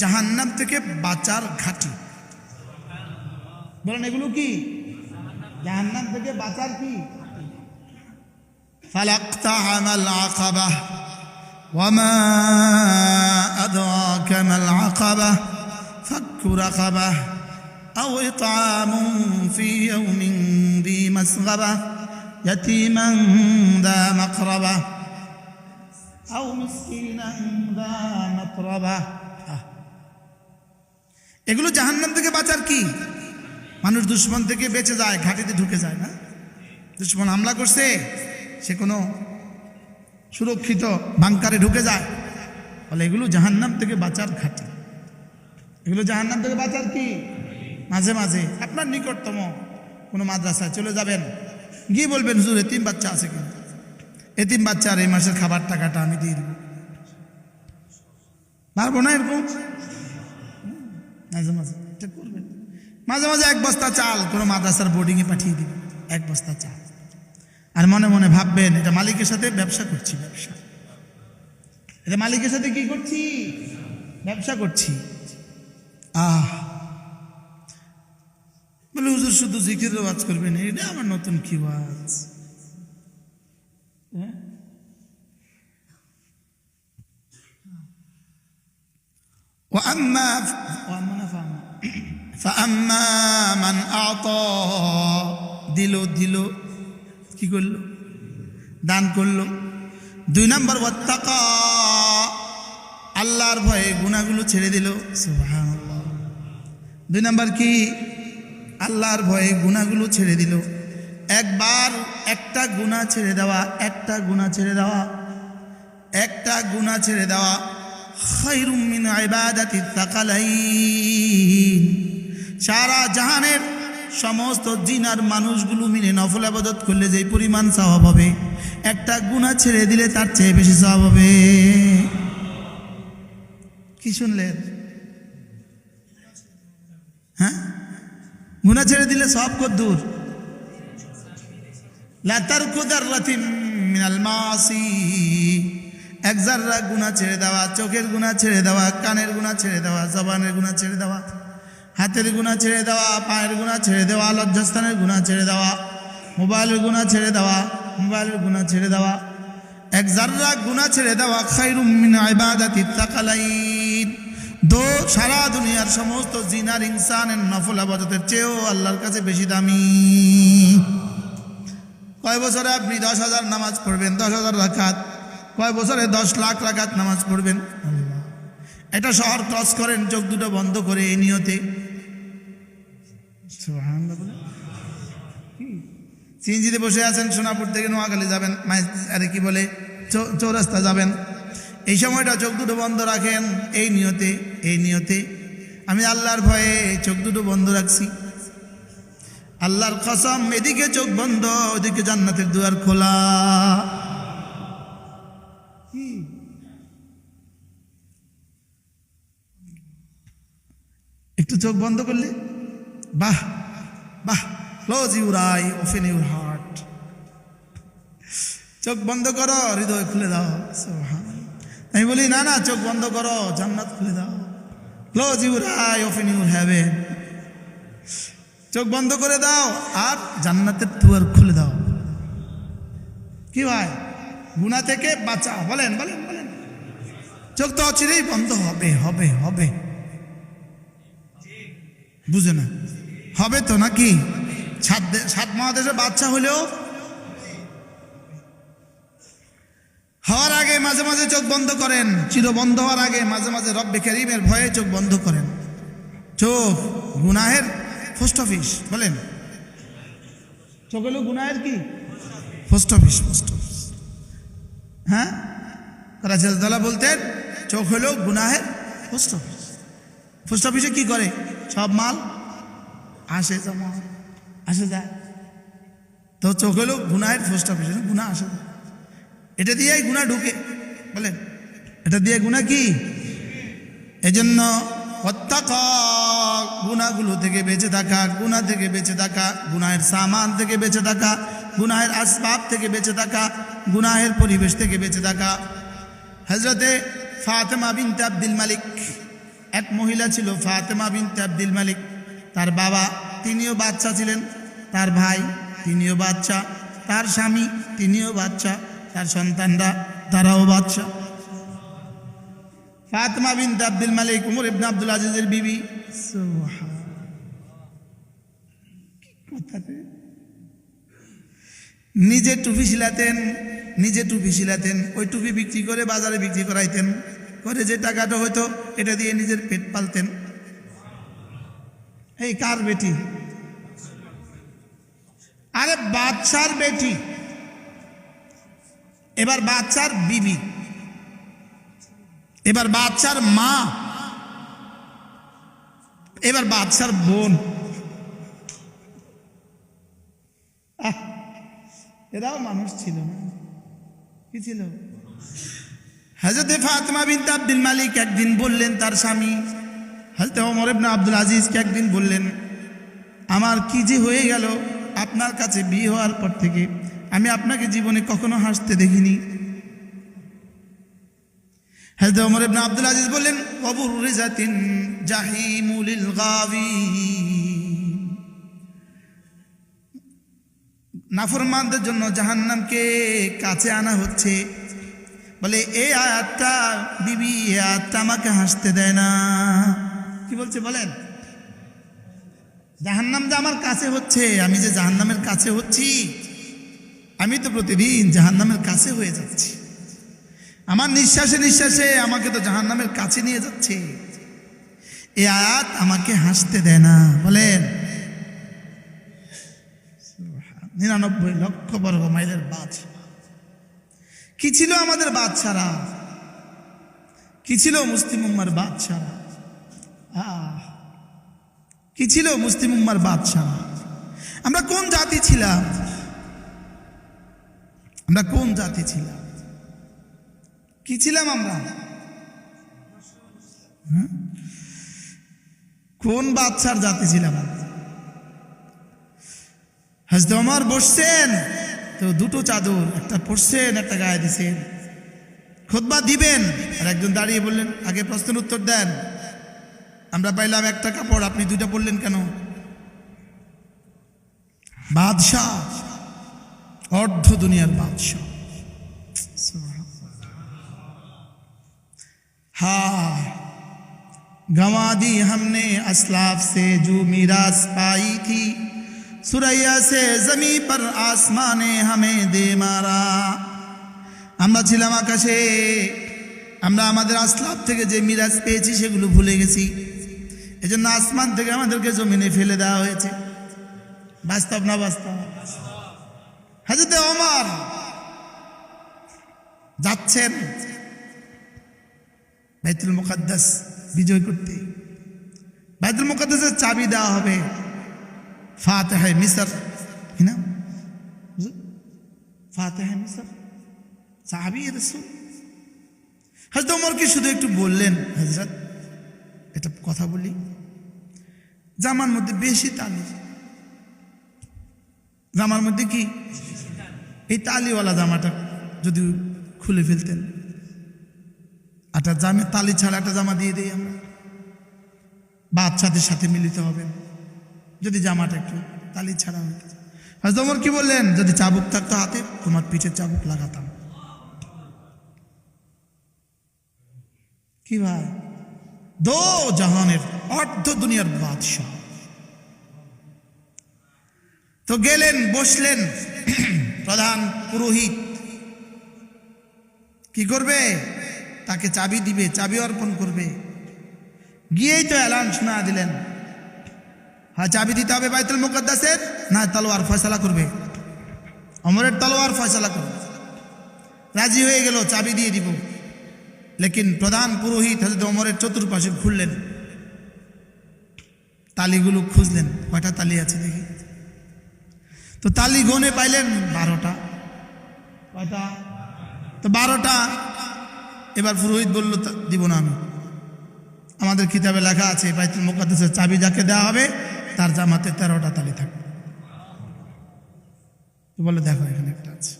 জাহান্নাম থেকে বাঁচার ঘাঁটি। বলেন এগুলো কি? জাহান্নাম থেকে বাঁচার কি? ফালাক্তাহামাল আকাবাহ ওয়া মা আদরাকা মাল আকাবাহ ফাক্কু রাকাবাহ আও ইতআমুন ফি ইয়াওমিন যী মাসগাবাহ ইয়াতীমান যা মাকরাবাহ আও মিসকিনান যা মাতরাবাহ। এগুলো জাহান্নাম থেকে বাঁচার কি? মানুষ দুশ্মন থেকে বেঁচে যায়, ঘাটিতে ঢুকে যায় না। দুশ্মন হামলা করছে, সে কোনো সুরক্ষিত বাংকারে ঢুকে যায়, বলে এগুলো জাহান্নাম থেকে বাঁচার ঘাটি। এগুলো জাহান্নাম থেকে বাঁচার কি? মাঝে মাঝে আপনার নিকটতম কোনো মাদ্রাসায় চলে যাবেন, গিয়ে বলবেন হুজুর এতিম বাচ্চা আছে কিন্তু, এতিম বাচ্চার এই মাসের খাবার টাকাটা আমি দিয়ে দেব। পারবো না এরকম? মাঝে মাঝে এটা করবেন। মাঝে মাঝে এক বস্তা চাল কোনো মাদ্রাসার বোর্ডিংয়ে পাঠিয়ে দিবেন, এক বস্তা চাল। আর মনে মনে ভাববেন এটা মালিকের সাথে ব্যবসা করছি, ব্যবসা। এটা মালিকের সাথে কি করছি? ব্যবসা করছি। বলে হুজুর শুধু জিকিরের ওয়াজ করবেন, এটা আমার নতুন কি ওয়াজ? فأما من أعطى দিল কি করলো? দান করলো। 2 নম্বর ওয়াত্তাকা, আল্লাহর ভয়ে গুনাহগুলো ছেড়ে দিল। সুবহানাল্লাহ। 2 নম্বর কি? আল্লাহর ভয়ে গুনাহগুলো ছেড়ে দিল। একবার একটা গুনাহ ছেড়ে দেওয়া, একটা গুনাহ ছেড়ে দেওয়া, একটা গুনাহ ছেড়ে দেওয়া খায়রুম মিন ইবাদাতিত তাকালাইন। সারা জাহানের সমস্ত জিন আর মানুষগুলো মিলে নফল ইবাদত করলে যে পরিমাণ সওয়াব হবে, একটা গুনাহ ছেড়ে দিলে তার চেয়ে বেশি সওয়াব হবে। কি শুনলেন? হ্যাঁ, গুনাহ ছেড়ে দিলে সওয়াব কত দূর? লা তারকু যাররাতিন মিনাল মাসি, এক যাররা গুনাহ ছেড়ে দেওয়া, চোখের গুনাহ ছেড়ে দেওয়া, কানের গুনাহ ছেড়ে দেওয়া, জবানের গুনাহ ছেড়ে দেওয়া, হাতের গুনাহ ছেড়ে দেওয়া, পায়ের গুনাহ ছেড়ে দেওয়া, লজ্জাস্থানের গুনাহ ছেড়ে দেওয়া, মোবাইলের গুনাহ ছেড়ে দেওয়া, মোবাইলের গুনাহ ছেড়ে দেওয়া, এক যাররা গুনাহ ছেড়ে দেওয়া খায়রুম মিন ইবাদাতিত তাকালাইন। সারা দুনিয়ার সমস্ত জিন আর ইনসানের নফল ইবাদতের চেয়েও আল্লাহর কাছে বেশি দামি। কয় বছরে আপনি 10,000 নামাজ পড়বেন, 10,000 রাকাত? কয় বছরে 10 লাখ রাকাত নামাজ পড়বেন? একটা শহর ক্রস করেন চোখ দুটো বন্ধ করে এই নিয়তে। সিএনজিতে বসে আছেন, সোনাপুর থেকে নোয়াখালী যাবেন, আরে কি বলে চৌরাস্তা যাবেন, এই সময়টা চোখ দুটো বন্ধ রাখেন এই নিয়তে, এই নিয়তে আমি আল্লাহর ভয়ে চোখ দুটো বন্ধ রাখছি। আল্লাহর কসম, এদিকে চোখ বন্ধ, ওদিকে জান্নাতের দুয়ার খোলা। একটু চোখ বন্ধ করলে বাহ বাহ, close your eye, open your heart. চোখ বন্ধ করো, হৃদয় খুলে দাও। আমি বলি না না, চোখ বন্ধ করো, জান্নাত খুলে দাও। Close your eye, open your heaven. চোখ বন্ধ করে দাও আর জান্নাতের দুয়ার খুলে দাও। কি ভাই, গুনাহ থেকে বাঁচা। বলেন বলেন বলেন। চোখ তো অচিরেই বন্ধ হবে, হবে হবে, বুঝে না? হবে তো নাকি? 7 মহাদেশে বাচ্চা হলেও হওয়ার আগে মাঝে মাঝে চোখ বন্ধ করেন, চির বন্ধ হওয়ার আগে মাঝে মাঝে রব্বে কারীমের ভয়ে চোখ বন্ধ করেন। চোখ গুনাহের পোস্ট অফিস। বলেন, চোখ হলো গুনাহের কি? Post office, post office. হ্যাঁ, রাসূলুল্লাহ বলতেন চোখ হলো গুনাহের পোস্ট অফিস। পোস্ট অফিসে কি করে? সব মাল আসে, জমা আসে যায়। তো চোখ হলো গুনাহের পোস্ট অফিস, গুনাহ আসে যায়, এটা দিয়েই গুনাহ ঢুকে। বলেন, এটা দিয়ে গুনাহ কি? এজন্য ওয়াত্তাকা, গুনাহগুলো থেকে বেঁচে থাকা, গুনাহ থেকে বেঁচে থাকা, গুনাহের সামান থেকে বেঁচে থাকা, গুনাহের আসবাব থেকে বেঁচে থাকা, গুনাহের পরিবেশ থেকে বেঁচে থাকা। হযরতে ফাতেমা বিনতে আব্দুল মালিক এক মহিলা ছিল ফাতেমা বিনতে আব্দুল মালিক, তার বাবা তিনিও বাচ্চা ছিলেন, তার ভাই তিনিও বাচ্চা, তার স্বামী তিনিও বাচ্চা, তার সন্তানরা তারাও বাচ্চা। ফাতেমা বিনতে আব্দুল মালিক উমর ইবনে আব্দুল আজিজের বিবি। নিজে টুপি সিলাতেন, ওই টুপি বিক্রি করে বাজারে বিক্রি করাইতেন, করে যে টাকাটা হয়তো এটা দিয়ে নিজের পেট পালতেন। এই কার বেটি? আরে বাদশার বেটি, এবার বাদশার বিবি, এবার বাদশার মা, এবার বাদশার বোন। এরাও মানুষ ছিল না? কি ছিল? হযরত ফাতেমা বিনতে আব্দুল মালিক একদিন বললেন তার স্বামী হযরত ওমর ইবনে আব্দুল আজিজকে একদিন বললেন, আমার কি যে হয়ে গেল, আপনার কাছে বিয়ে হওয়ার পর থেকে আমি আপনাকে জীবনে কখনো হাসতে দেখিনি। হযরত ওমর ইবনে আব্দুল আজিজ বললেন, ওয়াবুররিজাতিন জাহিমু লিল গাওয়িন, নাফরমানদের জন্য জাহান্নামকে কাছে আনা হচ্ছে। বলে এই আয়াতটা বিবি, এই আয়াতটা আমাকে হাসতে দেয় না। কি বলছে বলেন? জাহান্নাম যে আমার কাছে হচ্ছে, আমি যে জাহান্নামের কাছে হচ্ছি, আমি তো প্রতিদিন জাহান্নামের কাছে হয়ে যাচ্ছি, আমার নিঃশ্বাসে নিঃশ্বাসে আমাকে তো জাহান্নামের কাছে নিয়ে যাচ্ছে, এই আয়াত আমাকে হাসতে দেয় না। বলেন 99 লক্ষ বর্গ মাইলের বাদশা। কি ছিল আমাদের বাদশারা? কি ছিল মুসলিম উম্মার বাদশারা? কি ছিল মুসলিম উম্মার বাদশারা? আমরা কোন জাতি ছিলাম? আমরা কোন জাতি ছিলাম? কি ছিলাম আমরা? কোন বাদশার জাতি ছিলাম? হযরত ওমর বসছেন তো দুটো চাদর, একটা পরছেন একটা গায়ে দিছেন, খুতবা দিবেন, আর একজন দাঁড়িয়ে বললেন, আগে প্রশ্নের উত্তর দেন, আমরা পাইলাম একটা কাপড়, আপনি দুইটা পরলেন কেন? বাদশাহ, অর্ধ দুনিয়ার বাদশাহ। हाँ गंवा दी हमने असलाफ से जो मीरास पाई थी, सुरैया से जमी पर आसमाने हमें दे मारा। আমরা ছিলাম আকাশে, আমরা আমাদের আসলাফ থেকে যে মিরাজ পেয়েছি সেগুলো ভুলে গেছি, এজন্য আসমান থেকে আমাদেরকে জমিনে ফেলে দেওয়া হয়েছে। বাস্তব না বাস্তব? হযরত ওমর যাচ্ছেন বাইতুল মুকাদ্দাস বিজয় করতে। বাইতুল মুকাদ্দাসের চাবি দেওয়া হবে ফাতিহে মিসর, কি নাম? ফাতিহে মিসর, সাহাবী রাসূল। হযরত ওমর কি শুধু একটু বললেন, হযরত এটা কথা বলি, জামার মধ্যে বেশি তালি, জামার মধ্যে কি এই তালিওয়ালা জামাটা যদি খুলে ফেলতেন, একটা জামে তালি ছাড়া একটা জামা দিয়ে দিই আমরা, বাচ্চাদের সাথে মিলিত হবে, যদি জামাটা একটু তালি ছাড়া হতো। হযরত ওমর কি বললেন, যদি চাবুক থাকতো হাতে তোমার পিঠে চাবুক লাগাতাম। কি ভাই, দো জাহানের অর্ধ দুনিয়ার বাদশাহ। তো গেলেন, বসলেন, প্রধান পুরোহিত কি করবে? তাকে চাবি দিবে, চাবি অর্পণ করবে। গিয়েই তো এলান শোনা দিলেন, হ্যাঁ চাবি দিতে হবে বাইতুল মুকাদ্দাসের, না তলোয়ার ফয়সালা করবে, ওমরের তলোয়ার ফয়সালা করবে। রাজি হয়ে গেল, চাবি দিয়ে দিব। লেকিন প্রধান পুরোহিত হযরত ওমরের চতুর্পাশে ঘুরলেন, তালিগুলো খুঁজলেন, কয়টা তালি আছে দেখি। তো তালি গনে পাইলেন 12টা। কয়টা? তো 12টা। এবার পুরোহিত বলল, দিব না আমি, আমাদের কিতাবে লেখা আছে বাইতুল মুকাদ্দাসের চাবি যাকে দেওয়া হবে তার জামাতে 13টা তালি থাকবে। বলে দেখো এখানে একটা আছে।